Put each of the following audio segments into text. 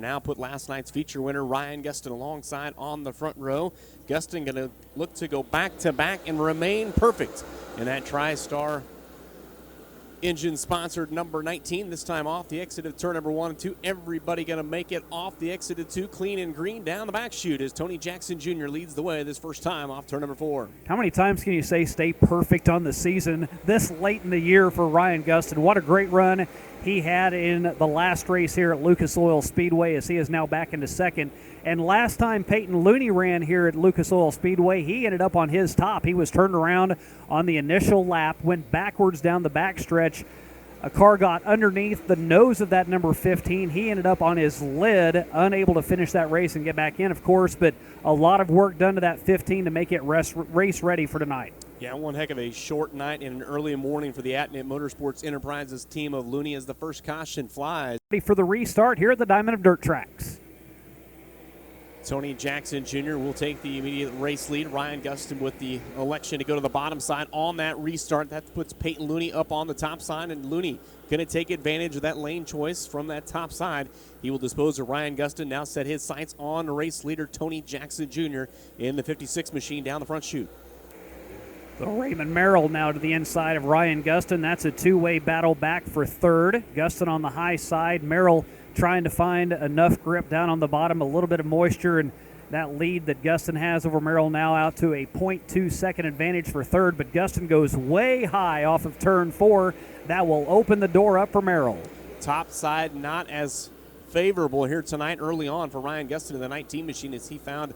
Now put last night's feature winner Ryan Gustin alongside on the front row. Gustin going to look to go back-to-back and remain perfect in that TriStar engine-sponsored number 19. This time off the exit of turn number 1 and 2. Everybody going to make it off the exit of 2, clean and green down the back chute as Tony Jackson Jr. leads the way this first time off turn number 4. How many times can you say stay perfect on the season this late in the year for Ryan Gustin? What a great run he had in the last race here at Lucas Oil Speedway, as he is now back into second. And last time Peyton Looney ran here at Lucas Oil Speedway, he ended up on his top. He was turned around on the initial lap, went backwards down the backstretch. A car got underneath the nose of that number 15. He ended up on his lid, unable to finish that race and get back in, of course, but a lot of work done to that 15 to make it race ready for tonight. Yeah, one heck of a short night and an early morning for the Atnet Motorsports Enterprises team of Looney as the first caution flies. Ready for the restart here at the Diamond of Dirt Tracks. Tony Jackson Jr. will take the immediate race lead. Ryan Gustin with the election to go to the bottom side on that restart. That puts Peyton Looney up on the top side, and Looney going to take advantage of that lane choice from that top side. He will dispose of Ryan Gustin, now set his sights on race leader Tony Jackson Jr. in the 56 machine down the front chute. So Raymond Merrill now to the inside of Ryan Gustin. That's a two-way battle back for third. Gustin on the high side. Merrill trying to find enough grip down on the bottom, a little bit of moisture, and that lead that Gustin has over Merrill now out to a 0.2 second advantage for third. But Gustin goes way high off of turn 4. That will open the door up for Merrill. Top side not as favorable here tonight early on for Ryan Gustin in the 19 machine as he found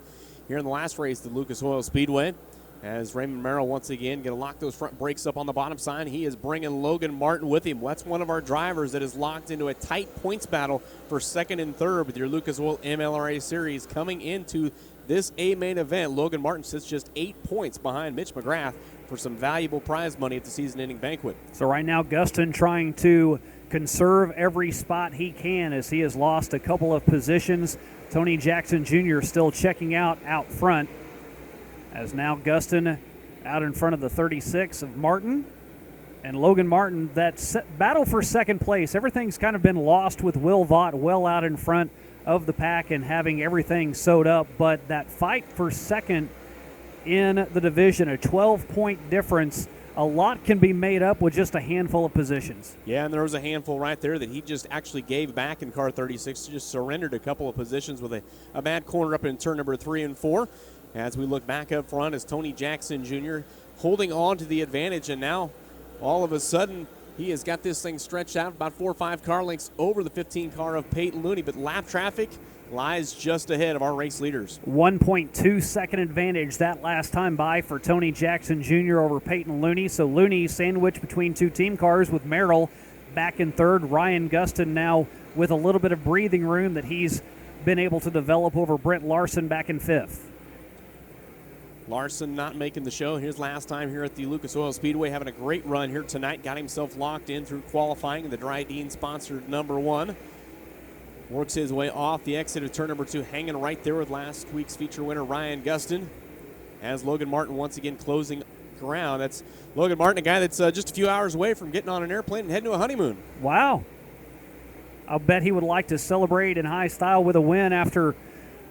here in the last race at Lucas Oil Speedway. As Raymond Merrill once again going to lock those front brakes up on the bottom side. He is bringing Logan Martin with him. That's one of our drivers that is locked into a tight points battle for second and third with your Lucas Oil MLRA Series coming into this A-main event. Logan Martin sits just 8 points behind Mitch McGrath for some valuable prize money at the season-ending banquet. So right now Gustin trying to conserve every spot he can as he has lost a couple of positions. Tony Jackson Jr. still checking out front. As now Gustin out in front of the 36 of Martin. And Logan Martin, that battle for second place, everything's kind of been lost with Will Vaught well out in front of the pack and having everything sewed up. But that fight for second in the division, a 12-point difference, a lot can be made up with just a handful of positions. Yeah, and there was a handful right there that he just actually gave back in car 36, just surrendered a couple of positions with a bad corner up in turn number 3 and 4. As we look back up front as Tony Jackson Jr. holding on to the advantage, and now all of a sudden he has got this thing stretched out about 4 or 5 car lengths over the 15 car of Peyton Looney, but lap traffic lies just ahead of our race leaders. 1.2 second advantage that last time by for Tony Jackson Jr. over Peyton Looney. So Looney sandwiched between 2 team cars with Merrill back in third. Ryan Gustin now with a little bit of breathing room that he's been able to develop over Brent Larson back in fifth. Larson not making the show. His last time here at the Lucas Oil Speedway, having a great run here tonight. Got himself locked in through qualifying in the Dryden-sponsored number 1. Works his way off the exit of turn number 2, hanging right there with last week's feature winner Ryan Gustin. As Logan Martin once again closing ground. That's Logan Martin, a guy that's just a few hours away from getting on an airplane and heading to a honeymoon. Wow. I'll bet he would like to celebrate in high style with a win after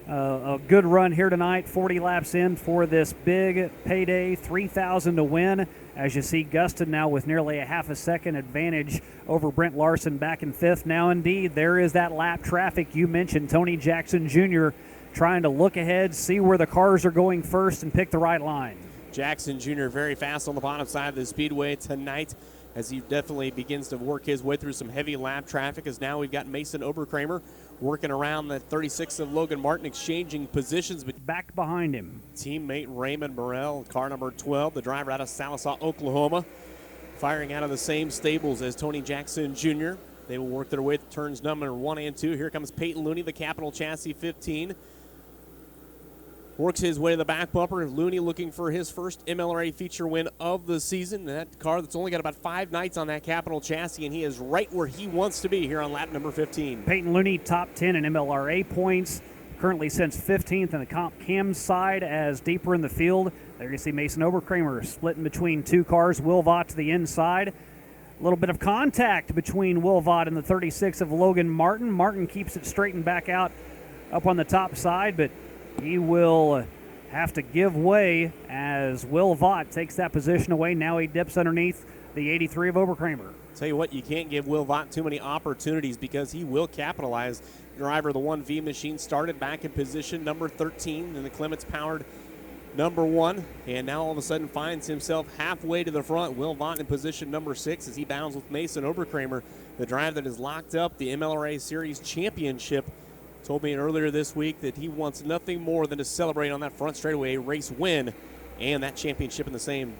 a good run here tonight, 40 laps in for this big payday, $3,000 to win. As you see, Gustin now with nearly a half a second advantage over Brent Larson back in fifth. Now, indeed, there is that lap traffic you mentioned. Tony Jackson Jr. trying to look ahead, see where the cars are going first, and pick the right line. Jackson Jr. very fast on the bottom side of the speedway tonight, as he definitely begins to work his way through some heavy lap traffic, as now we've got Mason Oberkramer working around the 36 of Logan Martin, exchanging positions. But back behind him, teammate Raymond Morrell, car number 12, the driver out of Sallisaw, Oklahoma, firing out of the same stables as Tony Jackson Jr. They will work their way to turns number 1 and 2. Here comes Peyton Looney, the Capital Chassis 15. Works his way to the back bumper. Looney looking for his first MLRA feature win of the season. That car that's only got about 5 nights on that Capital chassis, and he is right where he wants to be here on lap number 15. Peyton Looney, top 10 in MLRA points. Currently sits 15th in the comp cam side as deeper in the field. There you see Mason Oberkramer splitting between 2 cars. Will Vaught to the inside. A little bit of contact between Will Vaught and the 36 of Logan Martin. Martin keeps it straightened back out up on the top side, but he will have to give way as Will Vaught takes that position away. Now he dips underneath the 83 of Oberkramer. Tell you what, you can't give Will Vaught too many opportunities because he will capitalize. Driver of the 1V machine started back in position number 13 in the Clements-powered number 1, and now all of a sudden finds himself halfway to the front. Will Vaught in position number 6 as he battles with Mason Oberkramer, the driver that has locked up the MLRA Series Championship. Told me earlier this week that he wants nothing more than to celebrate on that front straightaway, a race win, and that championship in the same.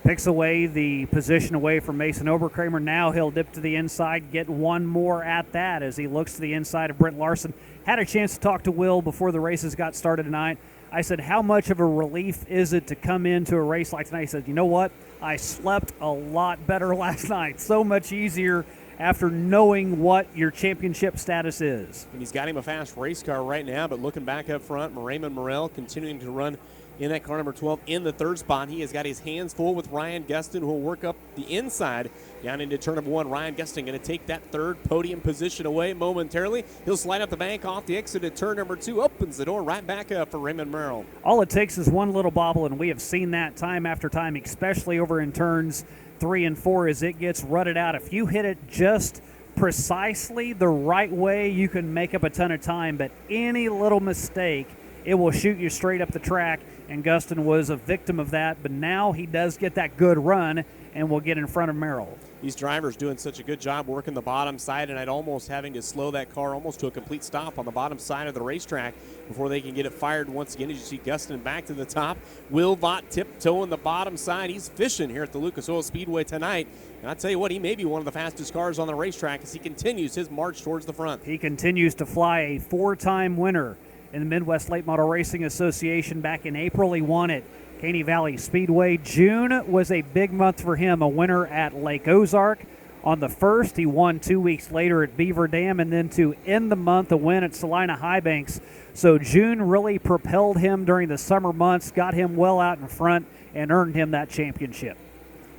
Picks away the position away from Mason Oberkramer. Now he'll dip to the inside, get one more at that as he looks to the inside of Brent Larson. Had a chance to talk to Will before the races got started tonight. I said, how much of a relief is it to come into a race like tonight? He said, you know what? I slept a lot better last night. So much easier after knowing what your championship status is. And he's got him a fast race car right now, but looking back up front, Raymond Morrell continuing to run in that car number 12 in the third spot. He has got his hands full with Ryan Gustin, who will work up the inside down into turn number 1. Ryan Gustin going to take that third podium position away momentarily. He'll slide up the bank off the exit at turn number 2, opens the door right back up for Raymond Merrill. All it takes is one little bobble, and we have seen that time after time, especially over in turns 3 and 4 as it gets rutted out. If you hit it just precisely the right way, you can make up a ton of time, but any little mistake, it will shoot you straight up the track, and Gustin was a victim of that, but now he does get that good run and will get in front of Merrill. These drivers doing such a good job working the bottom side, and I'd almost having to slow that car almost to a complete stop on the bottom side of the racetrack before they can get it fired once again. As you see Gustin back to the top, Will Vaught tiptoeing the bottom side. He's fishing here at the Lucas Oil Speedway tonight, and I tell you what, he may be one of the fastest cars on the racetrack as he continues his march towards the front. He continues to fly, a 4-time winner in the Midwest Late Model Racing Association. Back in April, he won at Caney Valley Speedway. June was a big month for him, a winner at Lake Ozark. On the 1st, he won 2 weeks later at Beaver Dam, and then to end the month, a win at Salina High Banks. So June really propelled him during the summer months, got him well out in front, and earned him that championship.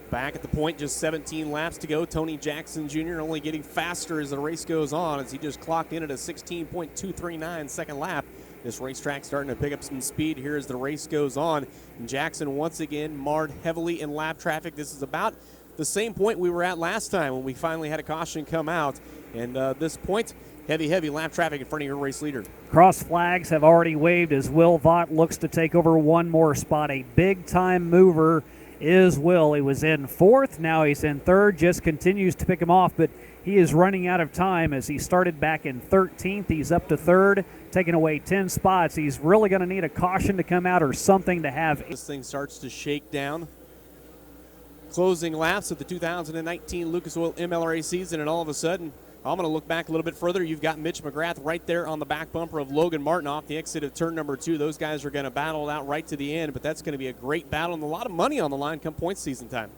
Back at the point, just 17 laps to go. Tony Jackson Jr. only getting faster as the race goes on as he just clocked in at a 16.239 second lap. This racetrack starting to pick up some speed here as the race goes on. And Jackson once again marred heavily in lap traffic. This is about the same point we were at last time when we finally had a caution come out. And this point, heavy lap traffic in front of your race leader. Cross flags have already waved as Will Vaught looks to take over one more spot. A big-time mover is Will. He was in 4th, now he's in 3rd, just continues to pick him off, but he is running out of time as he started back in 13th. He's up to 3rd, taking away 10 spots. He's really going to need a caution to come out or something to have. This thing starts to shake down. Closing laps of the 2019 Lucas Oil MLRA season, and all of a sudden, I'm going to look back a little bit further. You've got Mitch McGrath right there on the back bumper of Logan Martin off the exit of turn number 2. Those guys are going to battle it out right to the end, but that's going to be a great battle and a lot of money on the line come point season time.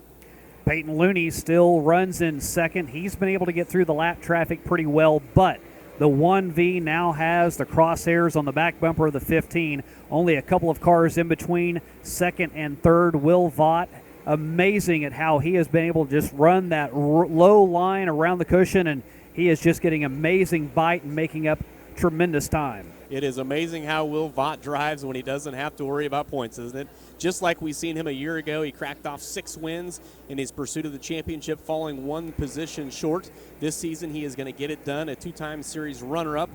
Peyton Looney still runs in 2nd. He's been able to get through the lap traffic pretty well, but the 1V now has the crosshairs on the back bumper of the 15. Only a couple of cars in between 2nd and 3rd. Will Vaught, amazing at how he has been able to just run that low line around the cushion, and he is just getting amazing bite and making up tremendous time. It is amazing how Will Vaught drives when he doesn't have to worry about points, isn't it? Just like we seen him a year ago, he cracked off 6 wins in his pursuit of the championship, falling 1 position short. This season, he is going to get it done. A 2-time series runner-up,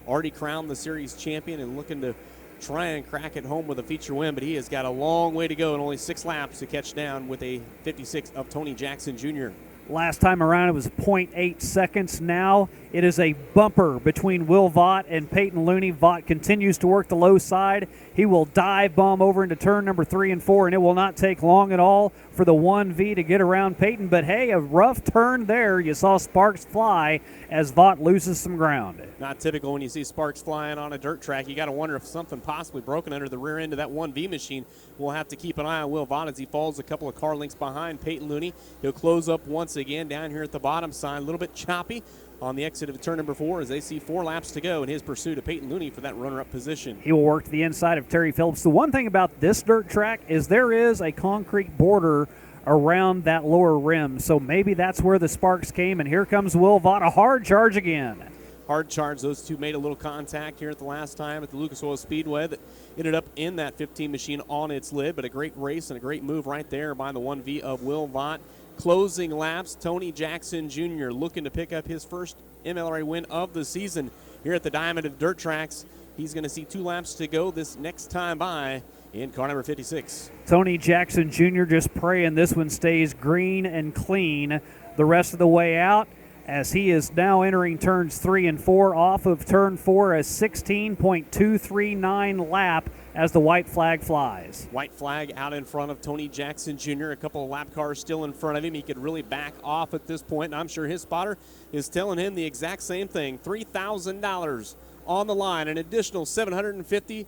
already crowned the series champion and looking to try and crack it home with a feature win, but he has got a long way to go and only 6 laps to catch down with a 56 of Tony Jackson Jr. Last time around, it was 0.8 seconds. Now it is a bumper between Will Vaught and Peyton Looney. Vaught continues to work the low side. He will dive bomb over into turn number 3 and 4, and it will not take long at all for the 1V to get around Peyton. But, hey, a rough turn there. You saw sparks fly as Vaught loses some ground. Not typical when you see sparks flying on a dirt track. You got to wonder if something possibly broken under the rear end of that 1V machine. We'll have to keep an eye on Will Vaught as he falls a couple of car lengths behind Peyton Looney. He'll close up once again down here at the bottom side. A little bit choppy on the exit of turn number 4 as they see 4 laps to go in his pursuit of Peyton Looney for that runner-up position. He will work to the inside of Terry Phillips. The one thing about this dirt track is there is a concrete border around that lower rim. So maybe that's where the sparks came, and here comes Will Vaught, a hard charge again. Hard charge. Those two made a little contact here at the last time at the Lucas Oil Speedway that ended up in that 15 machine on its lid, but a great race and a great move right there by the 1V of Will Vaught. Closing laps, Tony Jackson Jr. looking to pick up his first MLRA win of the season here at the Diamond of Dirt Tracks. He's going to see 2 laps to go this next time by in car number 56. Tony Jackson Jr. just praying this one stays green and clean the rest of the way out, as he is now entering turns 3 and 4 off of turn 4, a 16.239 lap as the white flag flies. White flag out in front of Tony Jackson Jr. A couple of lap cars still in front of him. He could really back off at this point, and I'm sure his spotter is telling him the exact same thing. $3,000 on the line, an additional $750.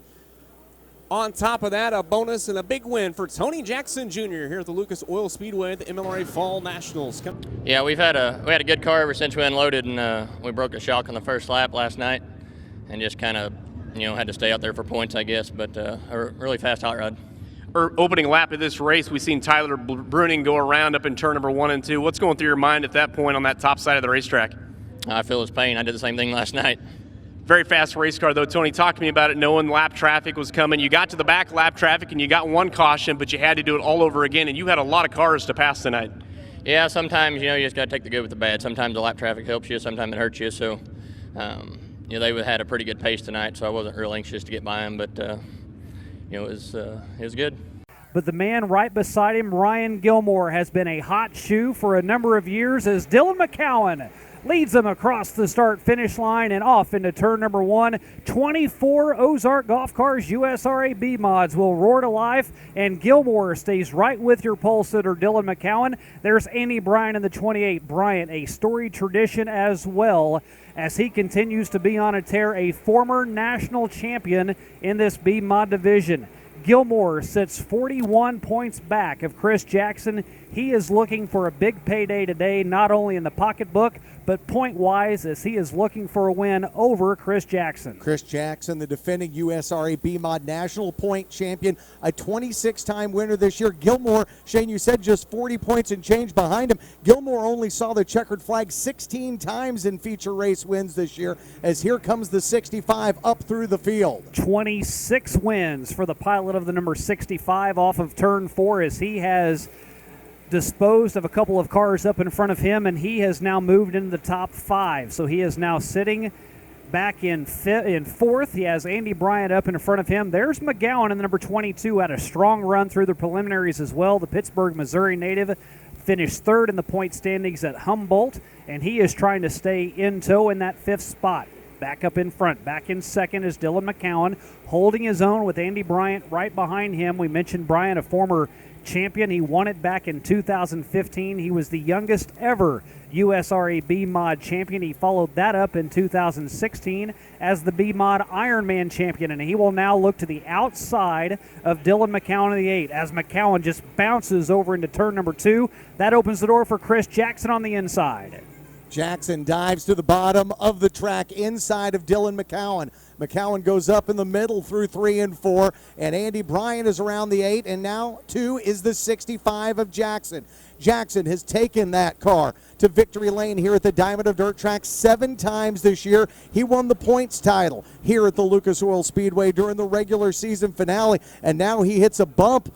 On top of that, a bonus and a big win for Tony Jackson Jr. here at the Lucas Oil Speedway at the MLRA Fall Nationals. Yeah, we had a good car ever since we unloaded, and we broke a shock on the first lap last night, and just kind of, had to stay out there for points, I guess. But a really fast hot rod. Opening lap of this race, we've seen Tyler Bruning go around up in turn number 1 and 2. What's going through your mind at that point on that top side of the racetrack? I feel his pain. I did the same thing last night. Very fast race car, though. Tony, talk to me about it, knowing lap traffic was coming. You got to the back lap traffic, and you got 1 caution, but you had to do it all over again, and you had a lot of cars to pass tonight. Yeah, sometimes, you just got to take the good with the bad. Sometimes the lap traffic helps you, sometimes it hurts you. So, they had a pretty good pace tonight, so I wasn't real anxious to get by them, but, it was good. But the man right beside him, Ryan Gilmore, has been a hot shoe for a number of years as Dylan McCowan leads them across the start-finish line and off into turn number 1. 24 Ozark Golf Cars USRA B mods will roar to life, and Gilmore stays right with your pole sitter, Dylan McCowan. There's Andy Bryant in the 28. Bryant, a storied tradition as well, as he continues to be on a tear, a former national champion in this B mod division. Gilmore sits 41 points back of Chris Jackson. He is looking for a big payday today, not only in the pocketbook, but point-wise, as he is looking for a win over Chris Jackson. Chris Jackson, the defending USRA B-Mod National Point Champion, a 26-time winner this year. Gilmore, Shane, you said just 40 points and change behind him. Gilmore only saw the checkered flag 16 times in feature race wins this year, as here comes the 65 up through the field. 26 wins for the pilot of the number 65 off of turn 4, as he has disposed of a couple of cars up in front of him, and he has now moved into the top 5. So he is now sitting back in 4th. He has Andy Bryant up in front of him. There's McGowan in the number 22, had a strong run through the preliminaries as well. The Pittsburgh, Missouri native finished 3rd in the point standings at Humboldt, and he is trying to stay in tow in that 5th spot. Back up in front. Back in 2nd is Dylan McCowan, holding his own with Andy Bryant right behind him. We mentioned Bryant, a former champion. He won it back in 2015. He was the youngest ever USRA B-Mod champion. He followed that up in 2016 as the B-Mod Ironman champion, and he will now look to the outside of Dylan McCowan in the 8 as McCowan just bounces over into turn number 2. That opens the door for Chris Jackson on the inside. Jackson dives to the bottom of the track inside of Dylan McCowan. McCowan goes up in the middle through 3 and 4, and Andy Bryant is around the 8, and now 2 is the 65 of Jackson. Jackson has taken that car to victory lane here at the Diamond of Dirt Track 7 times this year. He won the points title here at the Lucas Oil Speedway during the regular season finale, and now he hits a bump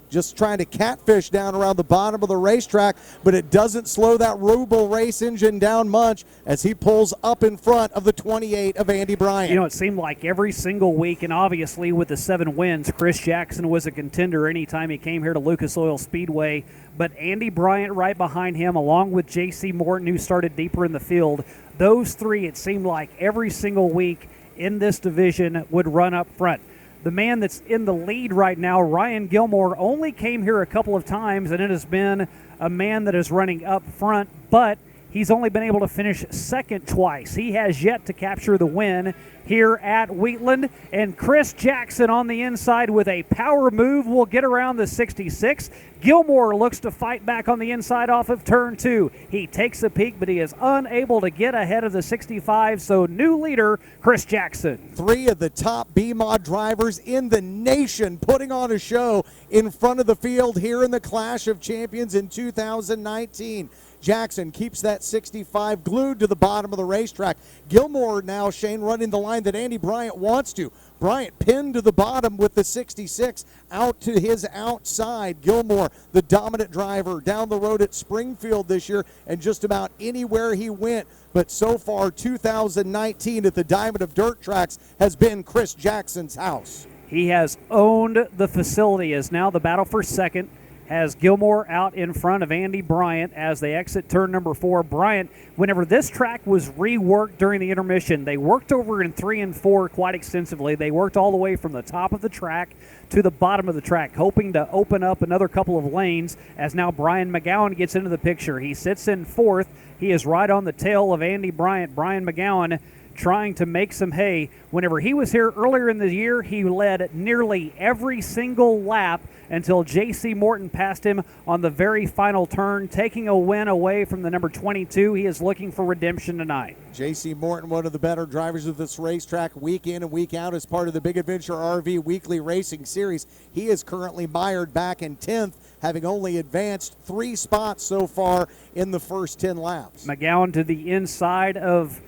just trying to catfish down around the bottom of the racetrack, but it doesn't slow that Rubel race engine down much as he pulls up in front of the 28 of Andy Bryant. It seemed like every single week, and obviously with the 7 wins, Chris Jackson was a contender anytime he came here to Lucas Oil Speedway, but Andy Bryant right behind him, along with J.C. Morton, who started deeper in the field, those 3, it seemed like every single week in this division would run up front. The man that's in the lead right now, Ryan Gilmore, only came here a couple of times, and it has been a man that is running up front, but He's only been able to finish second twice. He has yet to capture the win here at Wheatland. And Chris Jackson on the inside with a power move will get around the 66. Gilmore looks to fight back on the inside off of turn 2. He takes a peek, but he is unable to get ahead of the 65. So new leader, Chris Jackson. 3 of the top B-Mod drivers in the nation putting on a show in front of the field here in the Clash of Champions in 2019. Jackson keeps that 65 glued to the bottom of the racetrack. Gilmore now, Shane, running the line that Andy Bryant wants to. Bryant pinned to the bottom with the 66 out to his outside. Gilmore, the dominant driver down the road at Springfield this year and just about anywhere he went. But so far, 2019 at the Diamond of Dirt Tracks has been Chris Jackson's house. He has owned the facility as now the battle for second has Gilmore out in front of Andy Bryant as they exit turn number 4. Bryant, whenever this track was reworked during the intermission, they worked over in 3 and 4 quite extensively. They worked all the way from the top of the track to the bottom of the track, hoping to open up another couple of lanes as now Brian McGowan gets into the picture. He sits in 4th. He is right on the tail of Andy Bryant. Brian McGowan trying to make some hay. Whenever he was here earlier in the year, he led nearly every single lap until J.C. Morton passed him on the very final turn, taking a win away from the number 22. He is looking for redemption tonight. J.C. Morton, one of the better drivers of this racetrack week in and week out as part of the Big Adventure RV Weekly Racing Series. He is currently mired back in 10th, having only advanced 3 spots so far in the first 10 laps. McGowan to the inside of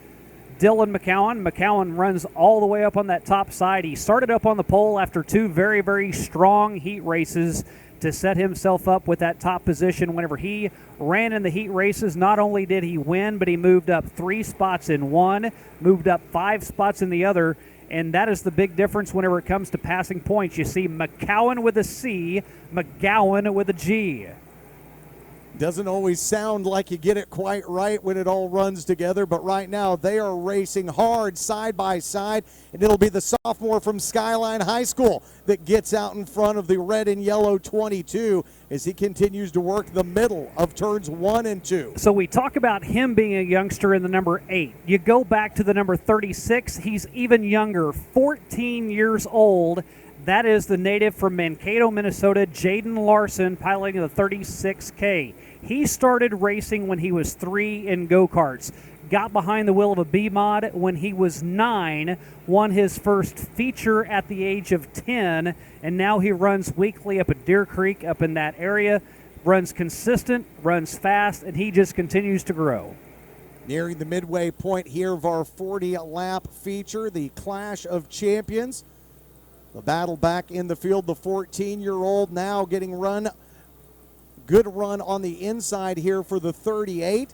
Dylan McCowan. McCowan runs all the way up on that top side. He started up on the pole after 2 very, very strong heat races to set himself up with that top position. Whenever he ran in the heat races, not only did he win, but he moved up 3 spots in one, moved up 5 spots in the other, and that is the big difference whenever it comes to passing points. You see McCowan with a C, McGowan with a G. Doesn't always sound like you get it quite right when it all runs together, but right now they are racing hard side by side, and it'll be the sophomore from Skyline High School that gets out in front of the red and yellow 22 as he continues to work the middle of turns 1 and 2. So we talk about him being a youngster in the number 8. You go back to the number 36, he's even younger, 14 years old. That is the native from Mankato, Minnesota, Jaden Larson, piloting the 36K. He started racing when he was 3 in go-karts. Got behind the wheel of a B-Mod when he was 9, won his first feature at the age of 10, and now he runs weekly up at Deer Creek, up in that area. Runs consistent, runs fast, and he just continues to grow. Nearing the midway point here of our 40-lap feature, the Clash of Champions. The battle back in the field, the 14-year-old now getting run. Good run on the inside here for the 38.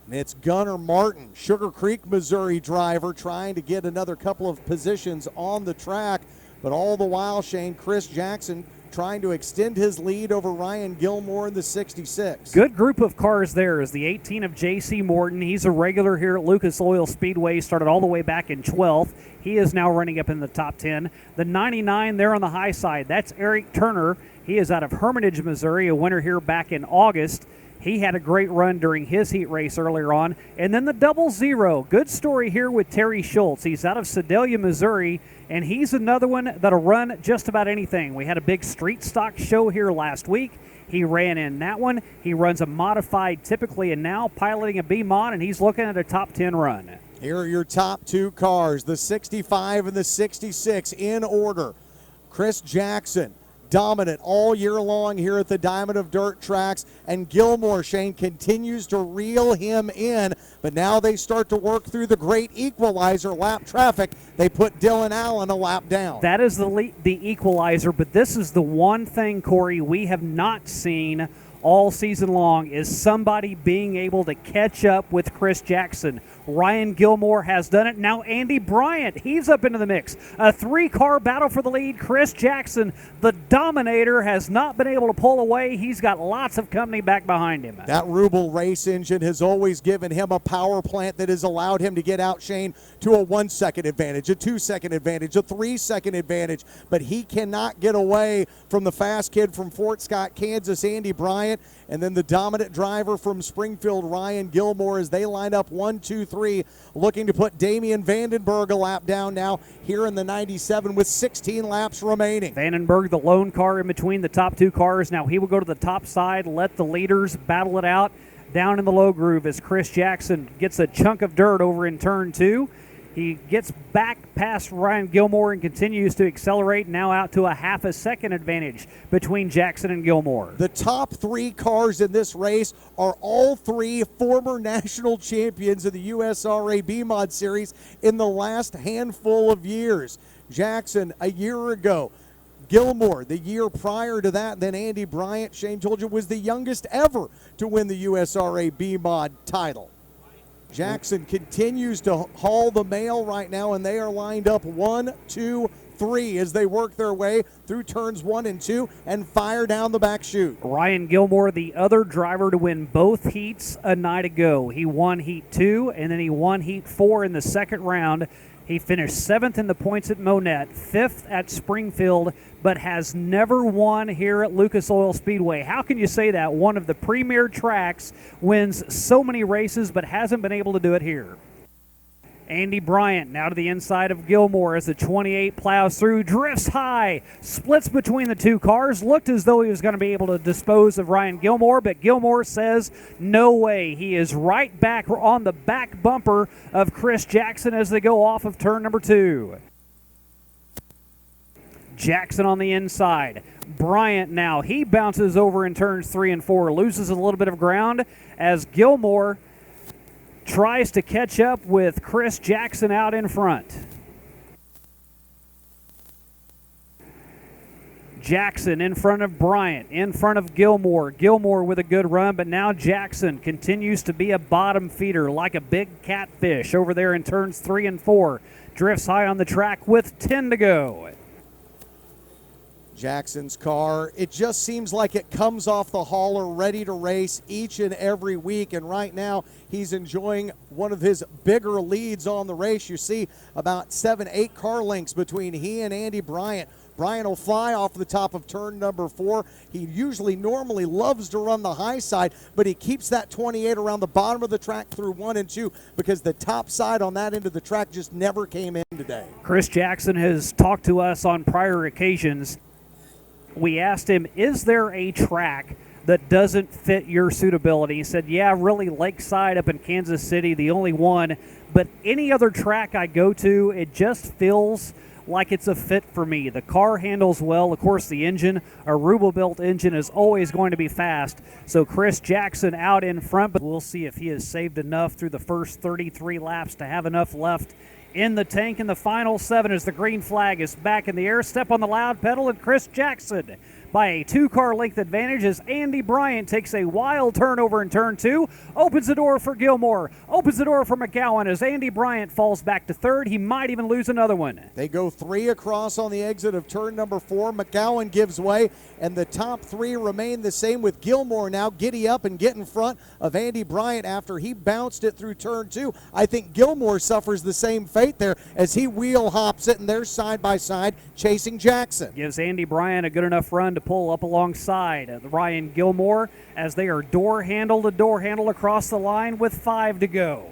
And it's Gunnar Martin, Sugar Creek, Missouri driver, trying to get another couple of positions on the track. But all the while, Shane, Chris Jackson trying to extend his lead over Ryan Gilmore in the 66. Good group of cars there is the 18 of J.C. Morton. He's a regular here at Lucas Oil Speedway, started all the way back in 12th. He is now running up in the top 10. The 99 there on the high side, that's Eric Turner. He is out of Hermitage, Missouri, a winner here back in August. He had a great run during his heat race earlier on. And then the 00, good story here with Terry Schultz. He's out of Sedalia, Missouri, and he's another one that'll run just about anything. We had a big street stock show here last week. He ran in that one. He runs a modified typically, and now piloting a B-Mod, and he's looking at a top 10 run. Here are your top 2 cars, the 65 and the 66 in order. Chris Jackson, dominant all year long here at the Diamond of Dirt Tracks, and Gilmore, Shane, continues to reel him in, but now they start to work through the great equalizer lap traffic. They put Dylan Allen a lap down. That is the equalizer, but this is the one thing, Corey, we have not seen all season long is somebody being able to catch up with Chris Jackson. Ryan Gilmore has done it. Now Andy Bryant, he's up into the mix. A 3-car battle for the lead. Chris Jackson, the dominator, has not been able to pull away. He's got lots of company back behind him. That Rubel race engine has always given him a power plant that has allowed him to get out, Shane, to a 1-second advantage, a 2-second advantage, a 3-second advantage, but he cannot get away from the fast kid from Fort Scott, Kansas, Andy Bryant. And then the dominant driver from Springfield, Ryan Gilmore, as they line up 1, 2, 3, looking to put Damian Vandenberg a lap down now here in the 97 with 16 laps remaining. Vandenberg, the lone car in between the top two cars. Now he will go to the top side, let the leaders battle it out down in the low groove as Chris Jackson gets a chunk of dirt over in turn 2. He gets back past Ryan Gilmore and continues to accelerate, now out to a half a second advantage between Jackson and Gilmore. The top 3 cars in this race are all 3 former national champions of the USRA B-Mod Series in the last handful of years. Jackson a year ago, Gilmore the year prior to that, then Andy Bryant, Shane told you, was the youngest ever to win the USRA B-Mod title. Jackson continues to haul the mail right now, and they are lined up 1, 2, 3 as they work their way through turns 1 and 2 and fire down the back chute. Ryan Gilmore, the other driver to win both heats a night ago. He won Heat 2, and then he won Heat 4 in the second round. He finished 7th in the points at Monette, 5th at Springfield, but has never won here at Lucas Oil Speedway. How can you say that? One of the premier tracks, wins so many races, but hasn't been able to do it here. Andy Bryant now to the inside of Gilmore as the 28 plows through, drifts high, splits between the two cars, looked as though he was going to be able to dispose of Ryan Gilmore, but Gilmore says no way. He is right back on the back bumper of Chris Jackson as they go off of turn number 2. Jackson on the inside. Bryant now, he bounces over in turns 3 and 4, loses a little bit of ground as Gilmore tries to catch up with Chris Jackson out in front. Jackson in front of Bryant, in front of Gilmore. Gilmore with a good run, but now Jackson continues to be a bottom feeder like a big catfish over there in turns 3 and 4. Drifts high on the track with 10 to go. Jackson's car, it just seems like it comes off the hauler ready to race each and every week, and right now he's enjoying one of his bigger leads on the race. You see about 7-8 car lengths between he and Andy Bryant. Bryant will fly off the top of turn number 4. He normally loves to run the high side, but he keeps that 28 around the bottom of the track through 1 and 2 because the top side on that end of the track just never came in today. Chris Jackson has talked to us on prior occasions. We asked him, is there a track that doesn't fit your suitability? He said, yeah, really Lakeside up in Kansas City, the only one. But any other track I go to, it just feels like it's a fit for me. The car handles well. Of course, the engine, a Rubo-built engine, is always going to be fast. So Chris Jackson out in front, but we'll see if he has saved enough through the first 33 laps to have enough left in the tank in the final 7 as the green flag is back in the air. Step on the loud pedal, and Chris Jackson by a 2-car length advantage as Andy Bryant takes a wild turn over in turn 2, opens the door for Gilmore, opens the door for McGowan as Andy Bryant falls back to 3rd. He might even lose another one. They go 3 across on the exit of turn number 4. McGowan gives way, and the top 3 remain the same with Gilmore now giddy up and get in front of Andy Bryant after he bounced it through turn 2. I think Gilmore suffers the same fate there as he wheel hops it, and they're side by side chasing Jackson. Gives Andy Bryant a good enough run to pull up alongside Ryan Gilmore as they are door handle to door handle across the line with 5 to go.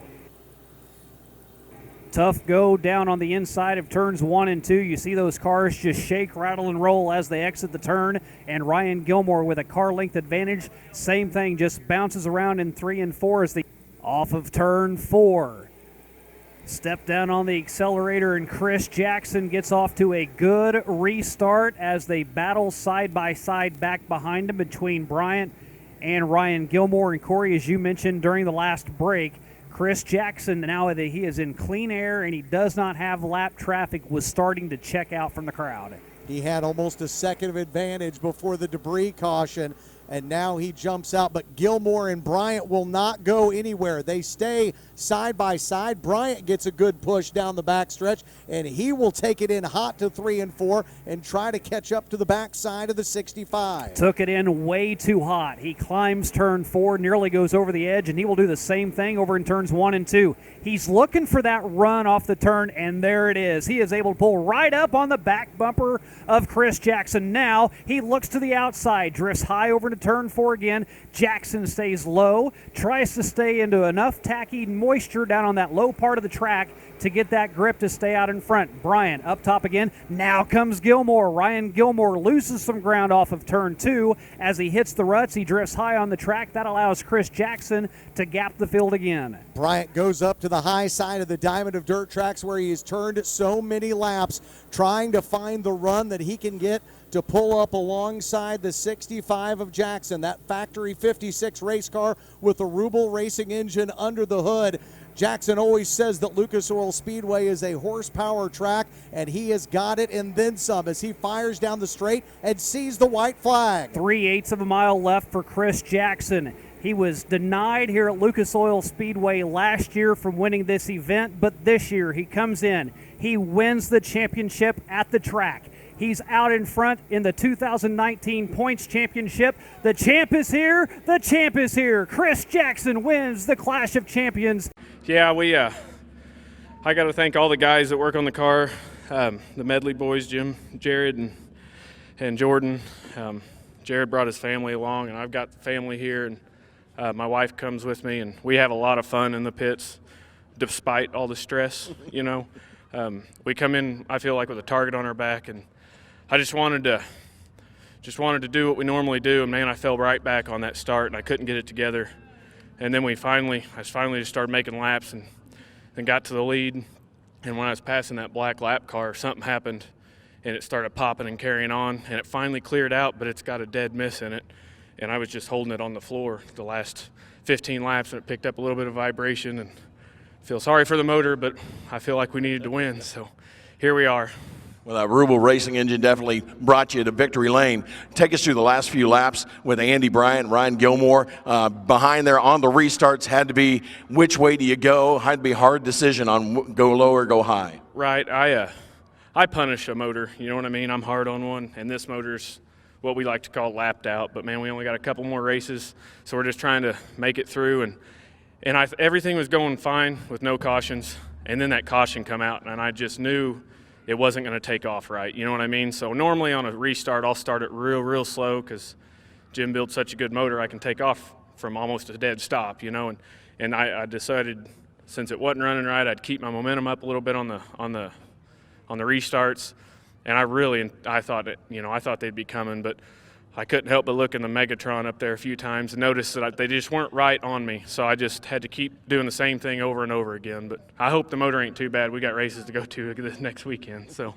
Tough go down on the inside of turns 1 and 2. You see those cars just shake, rattle, and roll as they exit the turn, and Ryan Gilmore with a car length advantage. Same thing, just bounces around in 3 and 4 as the off of turn 4. Step down on the accelerator, and Chris Jackson gets off to a good restart as they battle side by side back behind him between Bryant and Ryan Gilmore. And Corey, as you mentioned during the last break, Chris Jackson, now that he is in clean air and he does not have lap traffic, was starting to check out from the crowd. He had almost a second of advantage before the debris caution, and now he jumps out. But Gilmore and Bryant will not go anywhere. They stay side by side. Bryant gets a good push down the backstretch, and he will take it in hot to 3 and 4 and try to catch up to the backside of the 65. Took it in way too hot. He climbs turn 4, nearly goes over the edge, and he will do the same thing over in turns 1 and 2. He's looking for that run off the turn, and there it is. He is able to pull right up on the back bumper of Chris Jackson. Now he looks to the outside, drifts high over to turn 4 again. Jackson stays low, tries to stay into enough tacky moisture down on that low part of the track to get that grip to stay out in front. Bryant up top again. Now comes Gilmore. Ryan Gilmore loses some ground off of turn 2 as he hits the ruts. He drifts high on the track. That allows Chris Jackson to gap the field again. Bryant goes up to the high side of the diamond of dirt tracks where he has turned so many laps trying to find the run that he can get to pull up alongside the 65 of Jackson, that factory 56 race car with a Rubel Racing engine under the hood. Jackson always says that Lucas Oil Speedway is a horsepower track, and he has got it and then some as he fires down the straight and sees the white flag. 3/8 of a mile left for Chris Jackson. He was denied here at Lucas Oil Speedway last year from winning this event, but this year he comes in. He wins the championship at the track. He's out in front in the 2019 Points Championship. The champ is here. The champ is here. Chris Jackson wins the Clash of Champions. Yeah, I got to thank all the guys that work on the car, the Medley boys, Jim, Jared, and Jordan. Jared brought his family along, and I've got family here, and my wife comes with me, and we have a lot of fun in the pits, despite all the stress. We come in, I feel like, with a target on our back, and I just wanted to do what we normally do, and man, I fell right back on that start, and I couldn't get it together. And then I finally just started making laps and got to the lead. And when I was passing that black lap car, something happened, and it started popping and carrying on, and it finally cleared out, but it's got a dead miss in it. And I was just holding it on the floor the last 15 laps, and it picked up a little bit of vibration. And I feel sorry for the motor, but I feel like we needed to win, so here we are. Well, that Rubel Racing engine definitely brought you to victory lane. Take us through the last few laps with Andy Bryant, Ryan Gilmore. Behind there on the restarts had to be which way do you go? Had to be a hard decision on go low or go high. Right. I punish a motor. You know what I mean? I'm hard on one, and this motor's what we like to call lapped out. But, man, we only got a couple more races, so we're just trying to make it through. And everything was going fine with no cautions, and then that caution come out, and I just knew it wasn't going to take off right, you know what I mean? So normally on a restart, I'll start it real slow because Jim built such a good motor, I can take off from almost a dead stop, and I decided since it wasn't running right, I'd keep my momentum up a little bit on the restarts, and I thought they'd be coming, but I couldn't help but look in the Megatron up there a few times and notice that they just weren't right on me. So I just had to keep doing the same thing over and over again. But I hope the motor ain't too bad. We got races to go to this next weekend. So